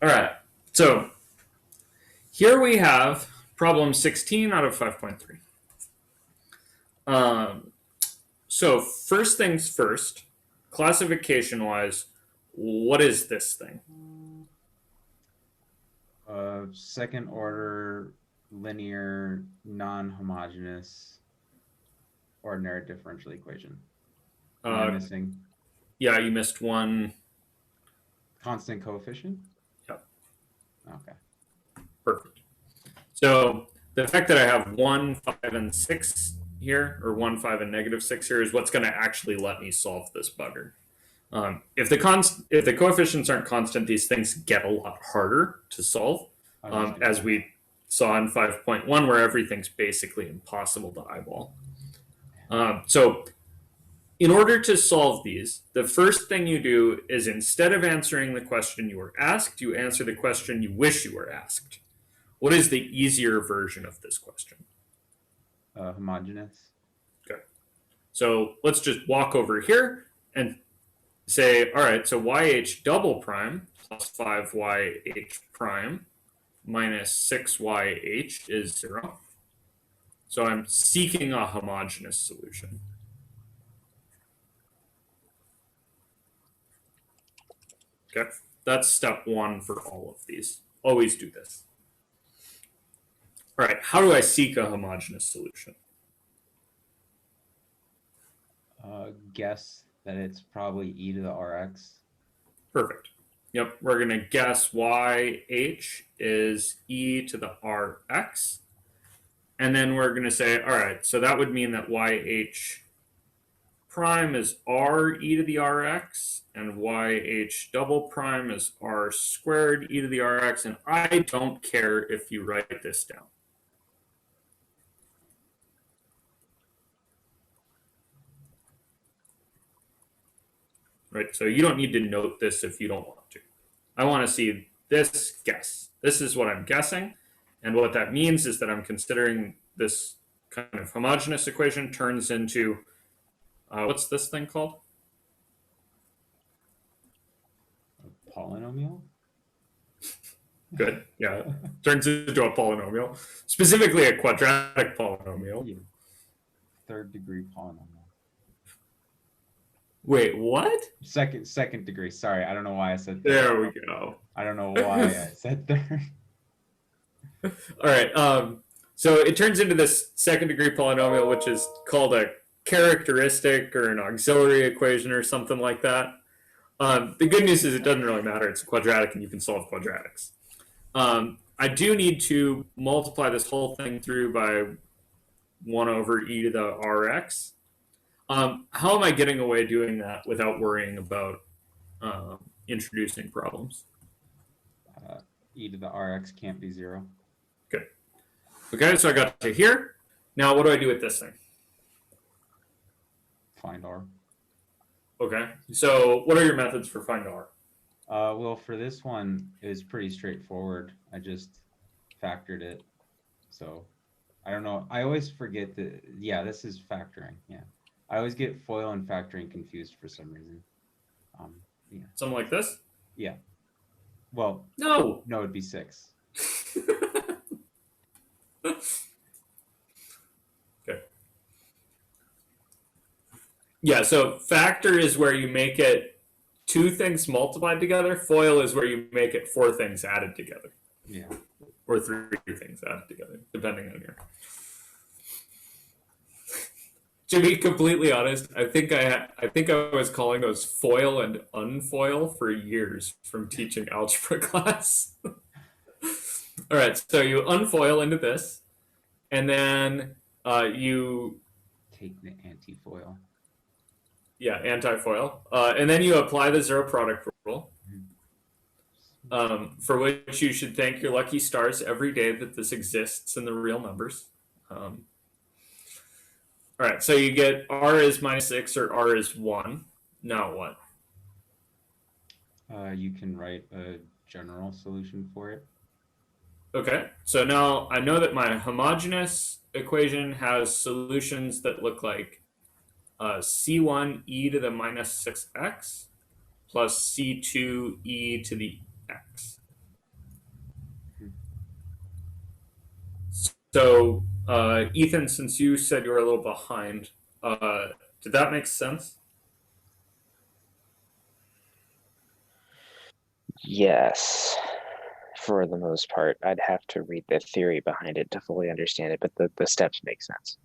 All right. So here we have problem 16 out of 5.3. Um, so first things first, classification-wise, what is this thing? Second order linear non-homogeneous ordinary differential equation. Am I missing Yeah, you missed one. constant coefficient? Yep, Okay. perfect. So the fact that I have 1, 5, and 6 here, or 1, 5, and -6 here, is what's going to actually let me solve this bugger. If the coefficients aren't constant, these things get a lot harder to solve, as we saw in 5.1, where everything's basically impossible to eyeball. So in order to solve these, the first thing you do is, instead of answering the question you were asked, you answer the question you wish you were asked. What is the easier version of this question? Homogeneous. Okay. So let's just walk over here and say, all right, so yh double prime plus 5yh prime minus 6yh is 0. So I'm seeking a homogeneous solution. Okay, that's step one for all of these. Always do this. All right, how do I seek a homogeneous solution? Guess that it's probably e to the rx. Perfect. Yep, we're going to guess yh is e to the rx. And then we're going to say, all right, so that would mean that yh prime is r e to the rx, and yh double prime is r squared e to the rx, and I don't care if you write this down. Right, so you don't need to note this if you don't want to. I want to see this guess. This is what I'm guessing, and what that means is that I'm considering this kind of homogeneous equation turns into, what's this thing called? A polynomial? Good, yeah. Turns into a polynomial, specifically a quadratic polynomial. Yeah. Third degree polynomial. Wait, what? Second degree. Sorry, I don't know why I said third. There we go. I don't know why I said third. All right. So it turns into this second degree polynomial, which is called a characteristic or an auxiliary equation or something like that. The good news is it doesn't really matter. It's a quadratic and you can solve quadratics. I do need to multiply this whole thing through by 1 over e to the rx. How am I getting away doing that without worrying about introducing problems? E to the rx can't be 0. Good. Okay, so I got to here. Now what do I do with this thing? Find r. Okay, so what are your methods for find r? Well, for this one, it was pretty straightforward. I just factored it. So I don't know. I always forget that. Yeah, this is factoring. Yeah. I always get FOIL and factoring confused for some reason. Yeah. Something like this? Yeah. Well, no, it'd be 6. Okay. Yeah, so factor is where you make it 2 things multiplied together. FOIL is where you make it 4 things added together. Yeah. Or 3 things added together, depending on your. To be completely honest, I think I was calling those FOIL and unfoil for years from teaching algebra class. All right, so you unfoil into this, and then you take the anti-foil. Yeah, anti-foil, and then you apply the zero product rule, for which you should thank your lucky stars every day that this exists in the real numbers. All right, so you get r is -6 or r is 1. Now what? You can write a general solution for it. Okay, so now I know that my homogeneous equation has solutions that look like c1 e to the -6x plus c2 e to the x. So, Ethan, since you said you were a little behind, did that make sense? Yes, for the most part. I'd have to read the theory behind it to fully understand it, but the steps make sense.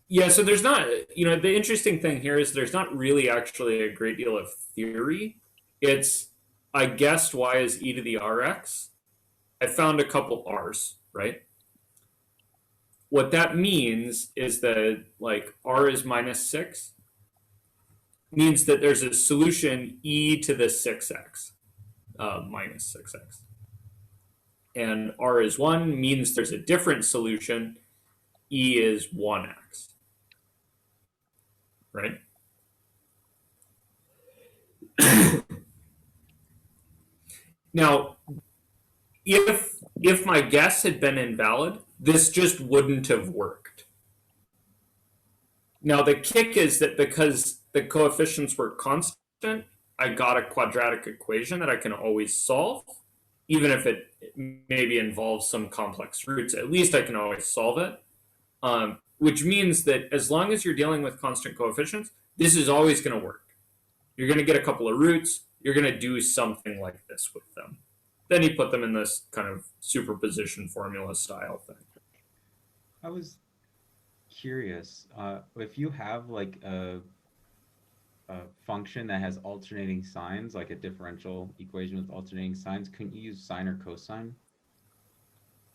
Yeah, so there's not, the interesting thing here is there's not really actually a great deal of theory. It's, I guessed y is e to the rx. I found a couple r's, right? What that means is that, like, r is -6, means that there's a solution e to the 6x, minus 6x. And r is 1 means there's a different solution, e is 1x, right? Now, if my guess had been invalid, this just wouldn't have worked. Now, the kick is that because the coefficients were constant, I got a quadratic equation that I can always solve, even if it maybe involves some complex roots. At least I can always solve it, which means that as long as you're dealing with constant coefficients, this is always going to work. You're going to get a couple of roots. You're going to do something like this with them. Then you put them in this kind of superposition formula style thing. I was curious, if you have like a function that has alternating signs, like a differential equation with alternating signs, couldn't you use sine or cosine?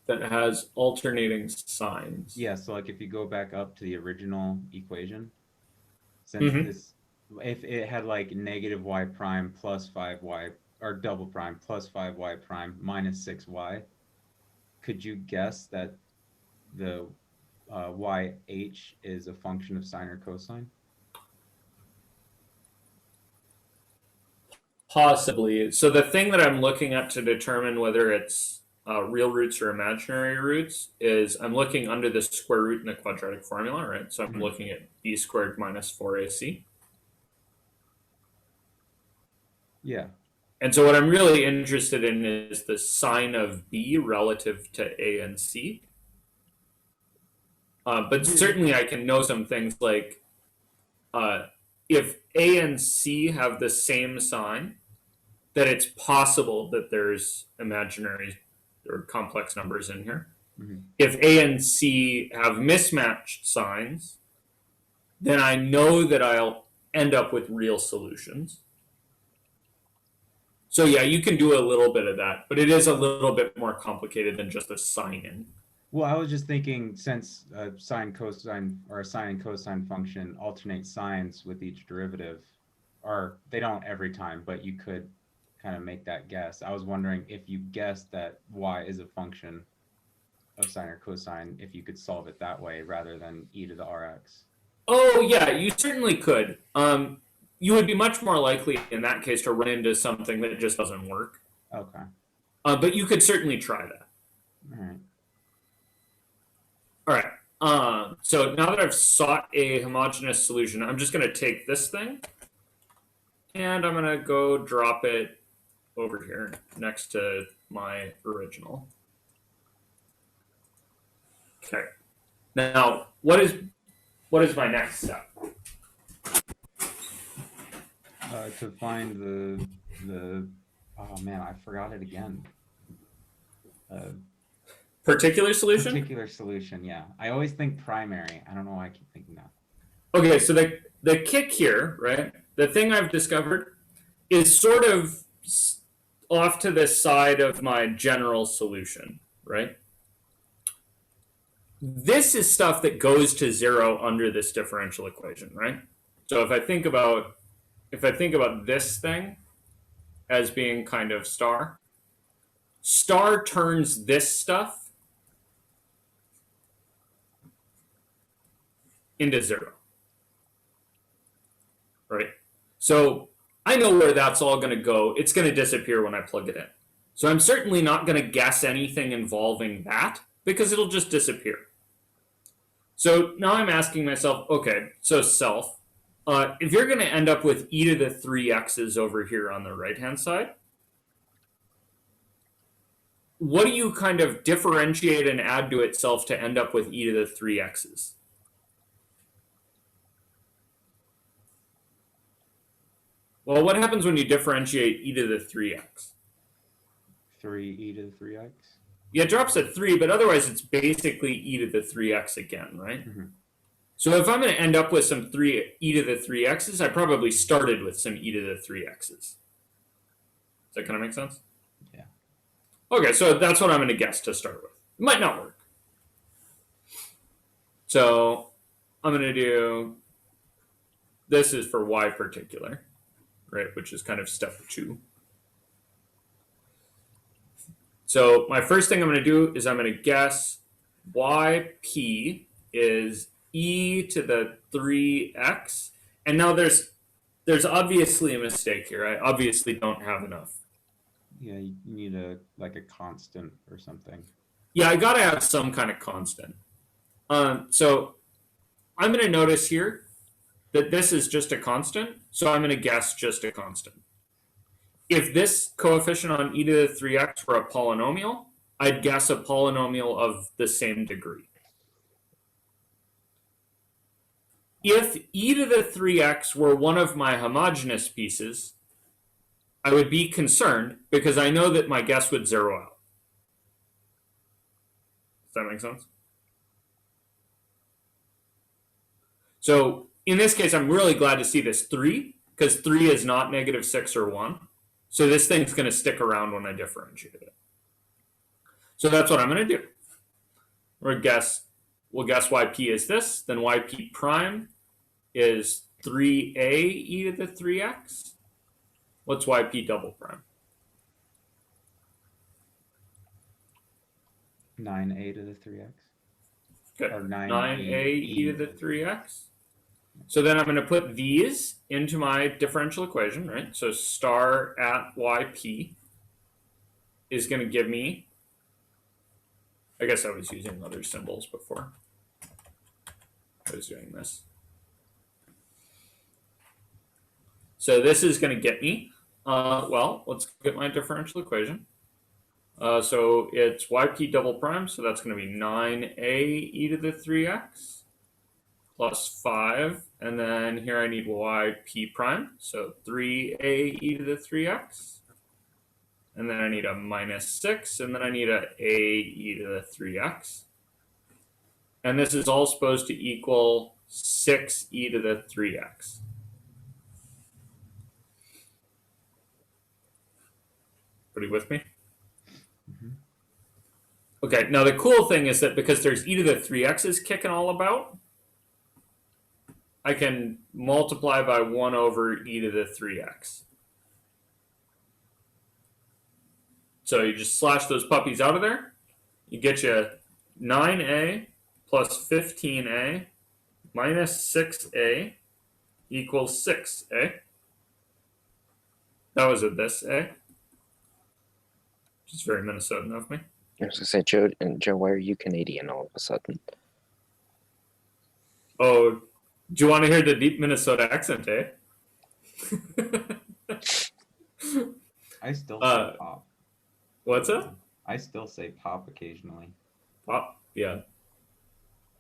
That has alternating signs. Yeah, so like if you go back up to the original equation, since this, if it had like negative y prime plus 5y, or double prime plus 5y prime minus 6y, could you guess that the yh is a function of sine or cosine? Possibly. So the thing that I'm looking at to determine whether it's real roots or imaginary roots is I'm looking under the square root in the quadratic formula, right? So I'm looking at b squared minus 4ac. Yeah. And so what I'm really interested in is the sine of b relative to a and c. But certainly I can know some things like if a and c have the same sign, that it's possible that there's imaginary or complex numbers in here. If a and c have mismatched signs, then I know that I'll end up with real solutions. So yeah, you can do a little bit of that, but it is a little bit more complicated than just a sign-in. Well, I was just thinking, since a sine cosine or a sine and cosine function alternate signs with each derivative, or they don't every time, but you could kind of make that guess. I was wondering if you guessed that y is a function of sine or cosine, if you could solve it that way rather than e to the rx. Oh yeah, you certainly could. You would be much more likely in that case to run into something that just doesn't work. Okay. But you could certainly try that. All right. All right. So now that I've sought a homogeneous solution, I'm just going to take this thing and I'm going to go drop it over here next to my original. Okay. Now, what is my next step? To find the oh man, I forgot it again. Particular solution? Particular solution, yeah. I always think primary. I don't know why I keep thinking that. Okay, so the kick here, right? The thing I've discovered is sort of off to the side of my general solution, right? This is stuff that goes to 0 under this differential equation, right? So if I think about this thing as being kind of star turns this stuff into 0, right? So I know where that's all going to go. It's going to disappear when I plug it in. So I'm certainly not going to guess anything involving that because it'll just disappear. So now I'm asking myself, okay, so self, if you're going to end up with e to the 3x's over here on the right-hand side, what do you kind of differentiate and add to itself to end up with e to the 3x's? Well, what happens when you differentiate e to the 3x? 3e to the 3x. Yeah, it drops at 3, but otherwise it's basically e to the 3x again, right? Mhm. So if I'm going to end up with some e to the 3x's, I probably started with some e to the 3x's. Does that kind of make sense? Yeah. Okay, so that's what I'm going to guess to start with. It might not work. So I'm going to do, this is for y particular, right, which is kind of step 2. So my first thing I'm going to do is I'm going to guess yp is e to the 3x. And now there's obviously a mistake here. I obviously don't have enough. Yeah, you need like a constant or something. Yeah, I got to have some kind of constant. So I'm going to notice here that this is just a constant. So I'm going to guess just a constant. If this coefficient on e to the 3x were a polynomial, I'd guess a polynomial of the same degree. If e to the 3x were one of my homogeneous pieces, I would be concerned because I know that my guess would zero out. Does that make sense? So in this case, I'm really glad to see this 3, because 3 is not negative 6 or 1. So this thing's going to stick around when I differentiate it. So that's what I'm going to do. We'll guess yp is this, then yp prime is 3a e to the 3x. What's yp double prime? 9a to the 3x. Good. Or 9a e to the 3x. So then I'm going to put these into my differential equation, right? So star at yp is going to give me, I guess I was using other symbols before I was doing this. So this is going to get me, well, let's get my differential equation. So it's yp double prime, so that's going to be 9a e to the 3x plus 5, and then here I need yp prime, so 3a e to the 3x, and then I need a minus 6, and then I need a e to the 3x. And this is all supposed to equal 6e to the 3x. Everybody with me? Mm-hmm. Okay, now the cool thing is that because there's e to the 3x's kicking all about, I can multiply by 1 over e to the 3x. So you just slash those puppies out of there. You get you 9a plus 15a minus 6a equals 6a. That was a this a. Just very Minnesotan of me. I was gonna say, Joe, why are you Canadian all of a sudden? Oh, do you want to hear the deep Minnesota accent, eh? I still say pop. What's up? I still say pop occasionally. Pop, yeah.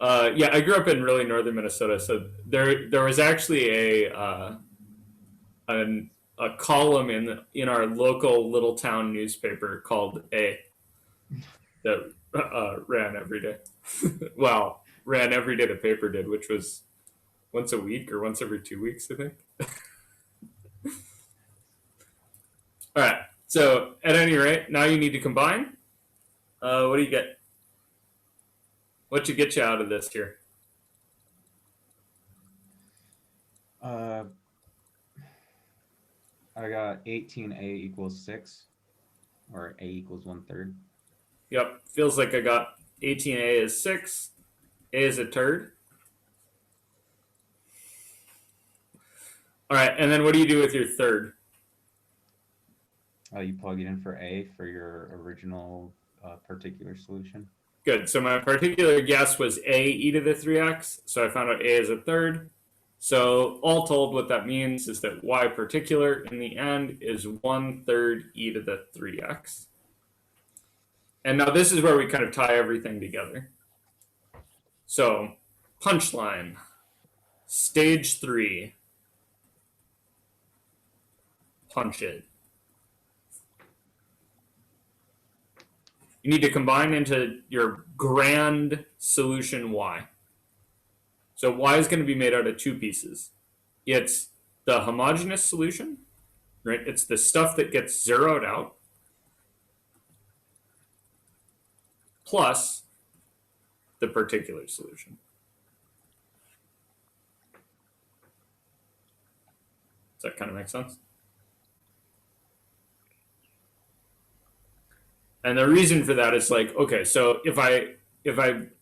Yeah, I grew up in really northern Minnesota, so there was actually a column in our local little town newspaper called A that ran every day. Well, ran every day the paper did, which was once a week or once every 2 weeks, I think. All right. So at any rate, now you need to combine. What do you get? What should get you out of this here? I got 18a equals 6, or a equals 1/3. Yep. Feels like I got 18a is 6. A is a third. All right. And then what do you do with your third? You plug it in for a for your original particular solution. Good. So my particular guess was a e to the 3x. So I found out a is a third. So all told, what that means is that y particular in the end is 1/3 e to the 3x. And now this is where we kind of tie everything together. So, punchline, stage 3, punch it. You need to combine into your grand solution y. So y is going to be made out of 2 pieces. It's the homogeneous solution, right? It's the stuff that gets zeroed out, plus the particular solution. Does that kind of make sense? And the reason for that is like, okay, so if I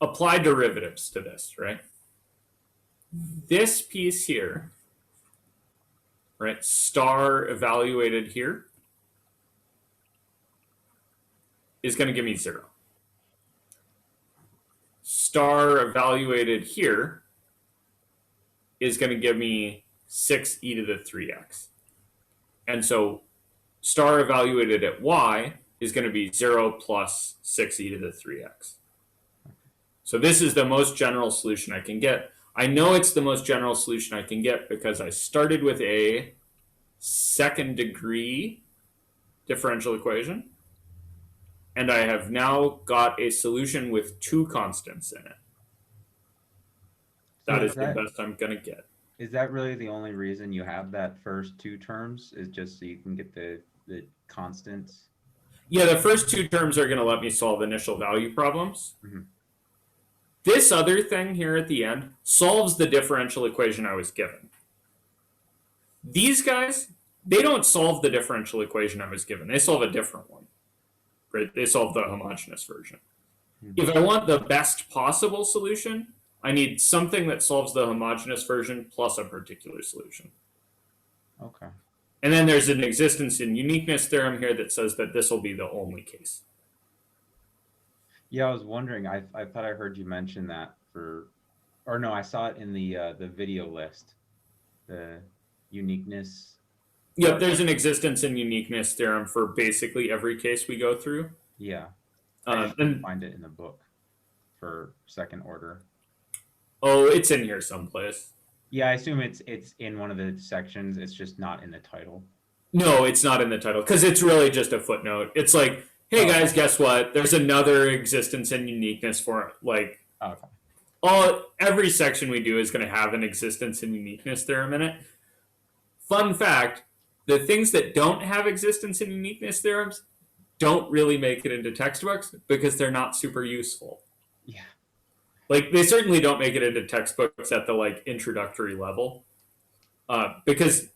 apply derivatives to this, right? This piece here, right, star evaluated here, is going to give me 0. Star evaluated here is going to give me 6e to the 3x. And so star evaluated at y is going to be 0 plus 6e to the 3x. So this is the most general solution I can get. I know it's the most general solution I can get because I started with a second degree differential equation, and I have now got a solution with 2 constants in it. That is the best I'm going to get. Is that really the only reason you have that first 2 terms, is just so you can get the constants? Yeah, the first 2 terms are going to let me solve initial value problems. Mm-hmm. This other thing here at the end solves the differential equation I was given. These guys, they don't solve the differential equation I was given. They solve a different one. Right? They solve the homogeneous version. Mm-hmm. If I want the best possible solution, I need something that solves the homogeneous version plus a particular solution. Okay. And then there's an existence in uniqueness theorem here that says that this will be the only case. Yeah, I was wondering. I thought I heard you mention that or no, I saw it in the video list. The uniqueness. Yep, there's an existence in uniqueness theorem for basically every case we go through. Yeah, I just couldn't find it in the book for second order. Oh, it's in here someplace. Yeah, I assume it's in one of the sections. It's just not in the title. No, it's not in the title because it's really just a footnote. It's like, hey guys, guess what? There's another existence and uniqueness for like every section we do is going to have an existence and uniqueness theorem in it. Fun fact, the things that don't have existence and uniqueness theorems don't really make it into textbooks because they're not super useful. Yeah. Like they certainly don't make it into textbooks at the like introductory level. Because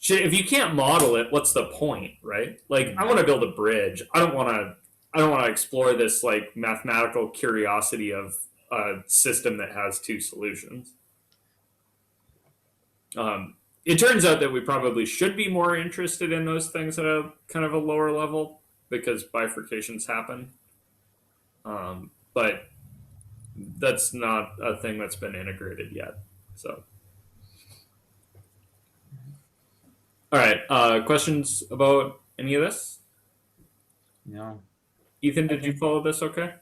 if you can't model it, what's the point, right? Like I want to build a bridge. I don't want to explore this like mathematical curiosity of a system that has 2 solutions. It turns out that we probably should be more interested in those things at a kind of a lower level because bifurcations happen. But that's not a thing that's been integrated yet. So, all right. Questions about any of this? No. Ethan, did you follow this okay?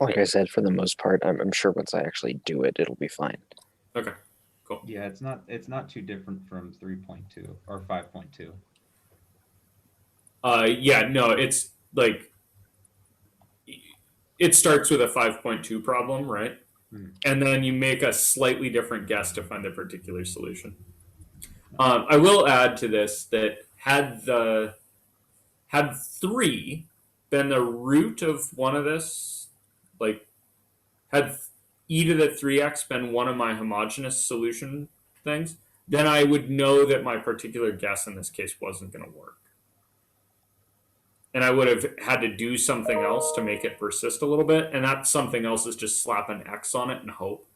Like I said, for the most part, I'm sure once I actually do it, it'll be fine. Okay, cool. Yeah, it's not too different from 3.2 or 5.2. Yeah, no, it's like it starts with a 5.2 problem, right? And then you make a slightly different guess to find the particular solution. I will add to this that had 3 been the root of one of this, like had e to the 3x been one of my homogeneous solution things, then I would know that my particular guess in this case wasn't going to work. And I would have had to do something else to make it persist a little bit. And that something else is just slap an X on it and hope.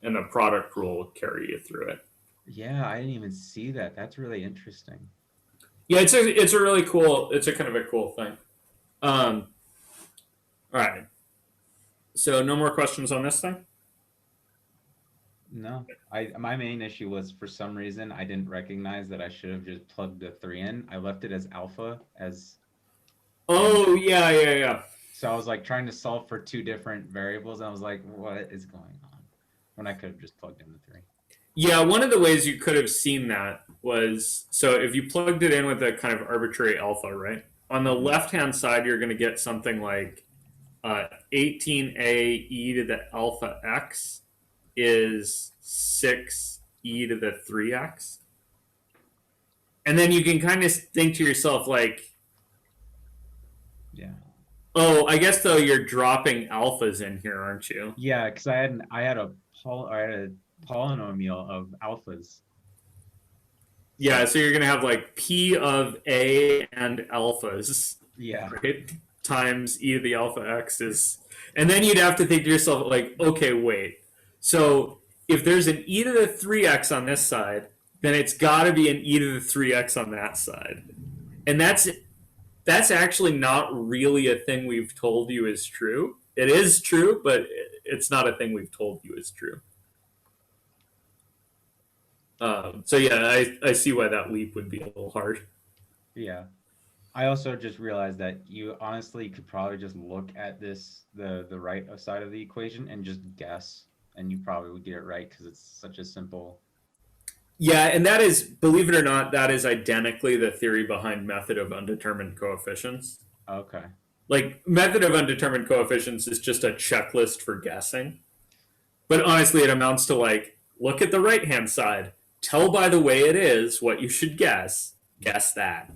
And the product rule will carry you through it. Yeah, I didn't even see that. That's really interesting. Yeah, it's a really cool, it's a kind of a cool thing. All right. So no more questions on this thing? No, my main issue was for some reason I didn't recognize that I should have just plugged the 3 in. I left it as alpha as Oh, yeah. So I was like trying to solve for two different variables, and I was like, what is going on? When I could have just plugged in the 3. Yeah, one of the ways you could have seen that was, so if you plugged it in with a kind of arbitrary alpha, right? On the left-hand side, you're going to get something like 18a e to the alpha x is 6e to the 3x. And then you can kind of think to yourself, like, Yeah. oh, I guess though you're dropping alphas in here, aren't you? Yeah, because I had a polynomial of alphas. Yeah, so you're gonna have like p of a and alphas, Yeah. right? Times e to the alpha x is, and then you'd have to think to yourself, like, okay, wait. So if there's an e to the 3x on this side, then it's got to be an e to the 3x on that side, and that's actually not really a thing we've told you is true. It is true, but it's not a thing we've told you is true. So yeah, I see why that leap would be a little hard. Yeah. I also just realized that you honestly could probably just look at this, the right side of the equation, and just guess, and you probably would get it right because it's such a simple. Yeah, and that is, believe it or not, that is identically the theory behind method of undetermined coefficients. Okay. Like, method of undetermined coefficients is just a checklist for guessing. But honestly, it amounts to like, look at the right hand side, tell by the way it is what you should guess that.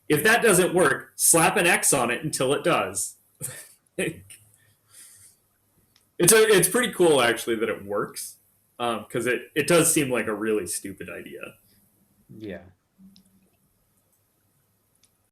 If that doesn't work, slap an X on it until it does. It's pretty cool actually that it works, because it does seem like a really stupid idea. Yeah.